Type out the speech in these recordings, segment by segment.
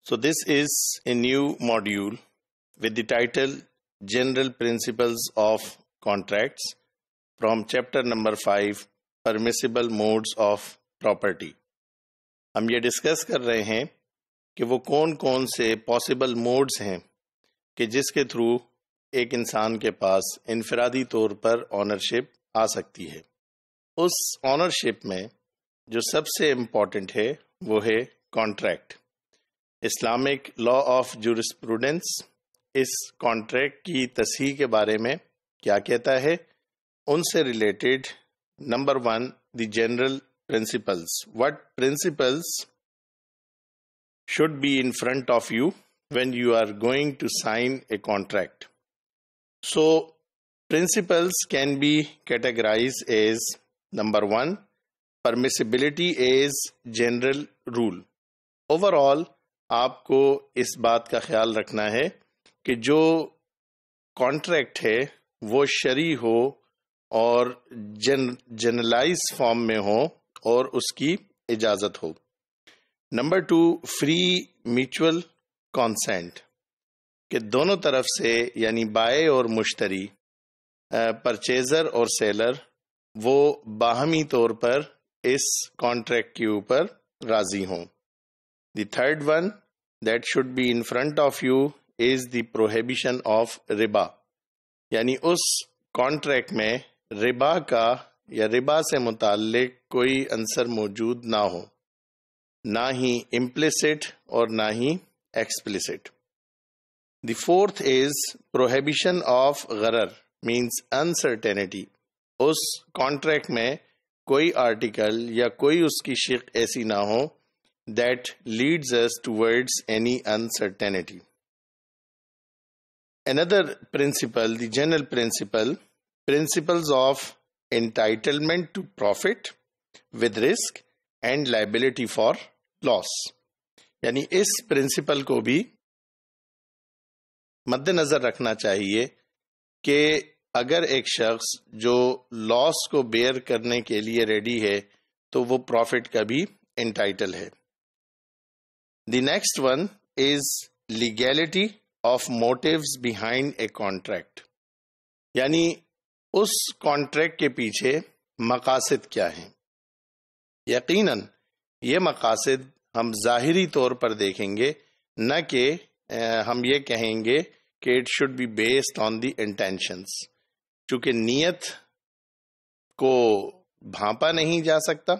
So this is a new module with the title General Principles of Contracts from chapter number 5 Permissible Modes of Property. ہم یہ discuss کر رہے ہیں کہ وہ کون کون سے پاسبل موڈز ہیں کہ جس کے تھرو ایک انسان کے پاس انفرادی طور پر آنرشپ آ سکتی ہے. اس آنرشپ میں جو سب سے امپورٹنٹ ہے وہ ہے contract. Islamic law of jurisprudence اس کانٹریکٹ کی تصحیح کے بارے میں کیا کہتا ہے؟ ان سے related number 1 the general principles. What principles should be in front of you when you are going to sign a contract? So, principles can be categorized as number 1, permissibility as general rule. Overall, آپ کو اس بات کا خیال رکھنا ہے کہ جو contract ہے وہ شرعی ہو اور جنرلائز فارم میں ہو اور اس کی اجازت ہو. نمبر 2 فری میوچل کانسینٹ کہ دونوں طرف سے یعنی بائع اور مشتری پرچیزر اور سیلر وہ باہمی طور پر اس کانٹریکٹ کے اوپر راضی ہوں. The third one that should be in front of you is the prohibition of ربا یعنی اس کانٹریکٹ میں ربا کا یا ربا سے متعلق کوئی عنصر موجود نہ ہو، نہ ہی امپلیسٹ اور نہ ہی explicit. The fourth is prohibition of غرر مینس انسرٹینٹی. اس کانٹریکٹ میں کوئی آرٹیکل یا کوئی اس کی شق ایسی نہ ہو that leads us towards any uncertainty. Another principle, the general principles of entitlement to profit with risk and liability for loss. یعنی اس پرنسپل کو بھی مد نظر رکھنا چاہیے کہ اگر ایک شخص جو لاس کو بیئر کرنے کے لیے ریڈی ہے تو وہ پروفٹ کا بھی انٹائٹل ہے. The next one is legality of motives behind a contract یعنی اس کانٹریکٹ کے پیچھے مقاصد کیا ہیں. یقیناً یہ مقاصد ہم ظاہری طور پر دیکھیں گے، نہ کہ ہم یہ کہیں گے کہ it should be based on the intentions. چونکہ نیت کو بھانپا نہیں جا سکتا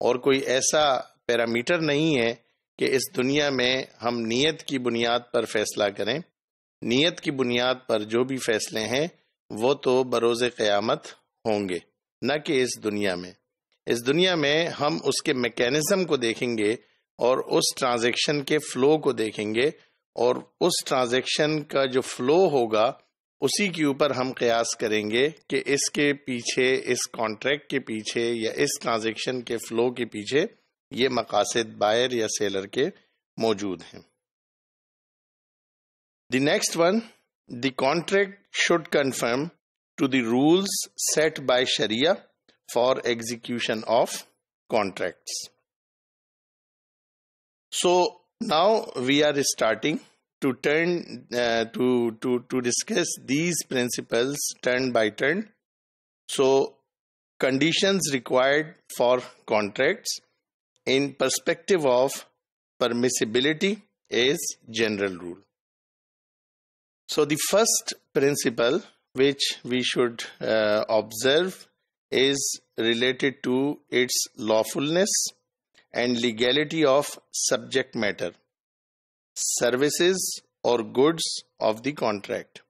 اور کوئی ایسا پیرامیٹر نہیں ہے کہ اس دنیا میں ہم نیت کی بنیاد پر فیصلہ کریں. نیت کی بنیاد پر جو بھی فیصلے ہیں وہ تو بروز قیامت ہوں گے، نہ کہ اس دنیا میں. اس دنیا میں ہم اس کے میکینزم کو دیکھیں گے اور اس ٹرانزیکشن کے فلو کو دیکھیں گے، اور اس ٹرانزیکشن کا جو فلو ہوگا اسی کے اوپر ہم قیاس کریں گے کہ اس کے پیچھے، اس کانٹریکٹ کے پیچھے یا اس ٹرانزیکشن کے فلو کے پیچھے یہ مقاصد بائر یا سیلر کے موجود ہیں. The next one the contract should conform to the rules set by Sharia for execution of contracts. So now we are starting to to discuss these principles turn by turn. So conditions required for contracts in perspective of permissibility is general rule. So the first principle which we should observe is related to its lawfulness and legality of subject matter, services or goods of the contract.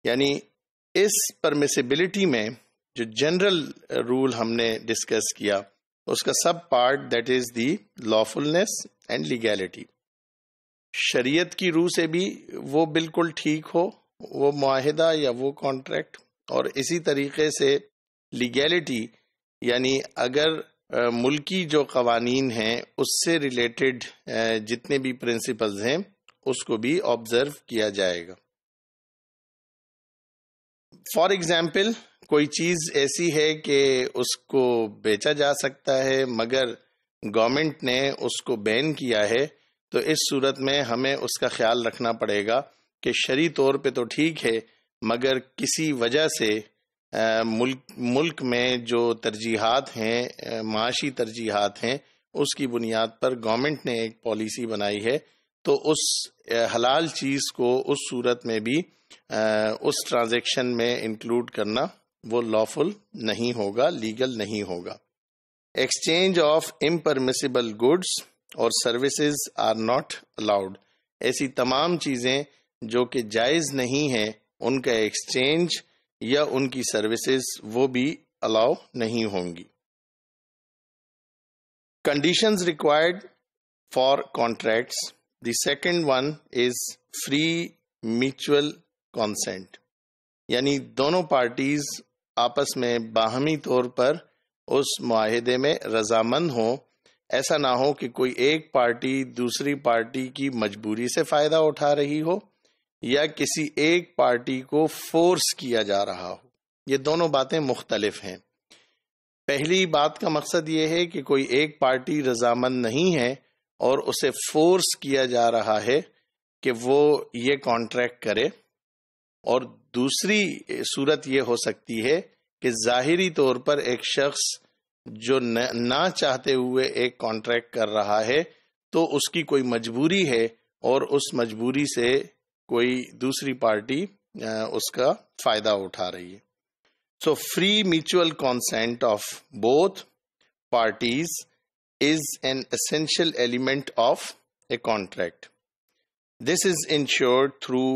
یعنی اس permissibility میں جو general rule ہم نے discuss کیا اس کا sub part that is the lawfulness and legality. شریعت کی روح سے بھی وہ بالکل ٹھیک ہو وہ معاہدہ یا وہ کانٹریکٹ، اور اسی طریقے سے لیگیلٹی یعنی اگر ملکی جو قوانین ہیں اس سے ریلیٹڈ جتنے بھی پرنسپلز ہیں اس کو بھی آبزرو کیا جائے گا. فار ایگزامپل کوئی چیز ایسی ہے کہ اس کو بیچا جا سکتا ہے مگر گورنمنٹ نے اس کو بین کیا ہے، تو اس صورت میں ہمیں اس کا خیال رکھنا پڑے گا کہ شرعی طور پہ تو ٹھیک ہے، مگر کسی وجہ سے ملک میں جو ترجیحات ہیں، معاشی ترجیحات ہیں، اس کی بنیاد پر گورنمنٹ نے ایک پالیسی بنائی ہے، تو اس حلال چیز کو اس صورت میں بھی اس ٹرانزیکشن میں انکلوڈ کرنا وہ لافل نہیں ہوگا، لیگل نہیں ہوگا۔ ایکسچینج آف امپرمیسیبل گڈس اور سروسز آر ناٹ الاؤڈ، ایسی تمام چیزیں جو کہ جائز نہیں ہیں ان کا ایکسچینج یا ان کی سروسز وہ بھی الاؤ نہیں ہوں گی۔ Conditions required for contracts, the second one is free mutual consent, یعنی دونوں پارٹیز آپس میں باہمی طور پر اس معاہدے میں رضامند ہوں۔ ایسا نہ ہو کہ کوئی ایک پارٹی دوسری پارٹی کی مجبوری سے فائدہ اٹھا رہی ہو یا کسی ایک پارٹی کو فورس کیا جا رہا ہو، یہ دونوں باتیں مختلف ہیں۔ پہلی بات کا مقصد یہ ہے کہ کوئی ایک پارٹی رضامند نہیں ہے اور اسے فورس کیا جا رہا ہے کہ وہ یہ کانٹریکٹ کرے، اور دوسری صورت یہ ہو سکتی ہے کہ ظاہری طور پر ایک شخص جو نہ چاہتے ہوئے ایک کانٹریکٹ کر رہا ہے تو اس کی کوئی مجبوری ہے اور اس مجبوری سے کوئی دوسری پارٹی اس کا فائدہ اٹھا رہی ہے۔ So free mutual consent of both parties is an essential element of a contract. This is ensured through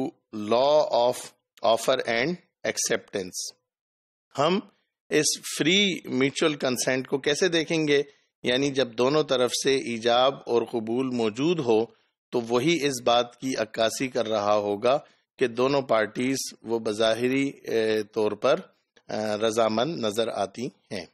law of offer and acceptance. ہم اس فری میوچل کنسینٹ کو کیسے دیکھیں گے؟ یعنی جب دونوں طرف سے ایجاب اور قبول موجود ہو تو وہی اس بات کی عکاسی کر رہا ہوگا کہ دونوں پارٹیز وہ بظاہری طور پر رضامند نظر آتی ہیں۔